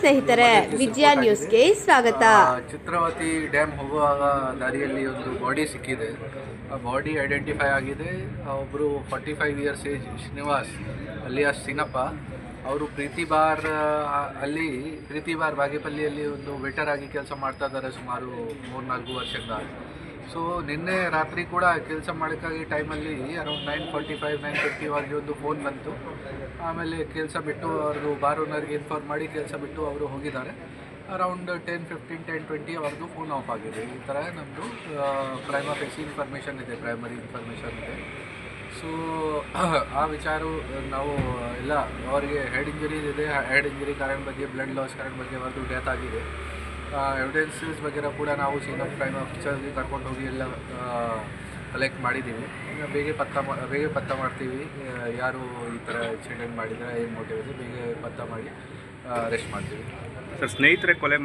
ಸ್ನೇಹಿತರೆ, ವಿಜಯ ನ್ಯೂಸ್ಗೆ ಸ್ವಾಗತ. ಚಿತ್ರಾವತಿ ಡ್ಯಾಮ್ ಹೋಗುವಾಗ ದಾರಿಯಲ್ಲಿ ಒಂದು ಬಾಡಿ ಸಿಕ್ಕಿದೆ. ಆ ಬಾಡಿ ಐಡೆಂಟಿಫೈ ಆಗಿದೆ. ಒಬ್ಬರು 45 years age Srinivas alias Seenappa. ಅವರು ಪ್ರೀತಿ ಬಾರ್ ಬಾಗೇಪಲ್ಲಿಯಲ್ಲಿ ಒಂದು ವೇಟರ್ ಆಗಿ ಕೆಲಸ ಮಾಡ್ತಾ ಇದ್ದಾರೆ ಸುಮಾರು 3-4 ವರ್ಷದಿಂದ. ಸೊ ನಿನ್ನೆ ರಾತ್ರಿ ಕೂಡ ಕೆಲಸ ಮಾಡೋಕ್ಕಾಗಿ ಟೈಮಲ್ಲಿ ಅರೌಂಡ್ 9:45 9:50 ಅವರಿಗೆ ಒಂದು ಫೋನ್ ಬಂತು. ಆಮೇಲೆ ಕೆಲಸ ಬಿಟ್ಟು ಅವ್ರದ್ದು ಬಾರ್ ಓನರ್ಗೆ ಇನ್ಫಾರ್ಮ್ ಮಾಡಿ ಕೆಲಸ ಬಿಟ್ಟು ಅವರು ಹೋಗಿದ್ದಾರೆ. ಅರೌಂಡ್ 10:15 10:20 ಅವ್ರದ್ದು ಫೋನ್ ಆಫ್ ಆಗಿದೆ. ಈ ಥರ ನಮ್ಮದು ಪ್ರೈಮರಿ ಇನ್ಫಾರ್ಮೇಷನ್ ಇದೆ. ಸೊ ಆ ವಿಚಾರ ನಾವು ಎಲ್ಲ ಅವರಿಗೆ ಹೆಡ್ ಇಂಜರೀಸ್ ಇದೆ. ಹೆಡ್ ಇಂಜರಿ ಕಾರಣ ಬಗ್ಗೆ, ಬ್ಲಡ್ ಲಾಸ್ ಕಾರಣ ಬಗ್ಗೆ ಅವ್ರದ್ದು ಡೆತ್ ಆಗಿದೆ. ಎವಿಡೆನ್ಸಸ್ ಬಗ್ಗೆ ಕೂಡ ನಾವು ಸೀನ್ ಆಫ್ ಕ್ರೈಮ್ ಆಫೀಸರ್ಗೆ ಕರ್ಕೊಂಡು ಹೋಗಿ ಎಲ್ಲ ಕಲೆಕ್ಟ್ ಮಾಡಿದ್ದೀವಿ. ಬೇಗ ಪತ್ತೆ ಮಾಡ್ತೀವಿ ಯಾರು ಈ ಥರ ಇನ್ಸಿಡೆಂಟ್ ಮಾಡಿದರೆ, ಏನು ಮೋಟಿವ್ ಇದೆ ಬೇಗ ಪತ್ತೆ ಮಾಡಿ ಅರೆಸ್ಟ್ ಮಾಡ್ತೀವಿ. ಸರ್, ಸ್ನೇಹಿತರೆ ಕೊಲೆ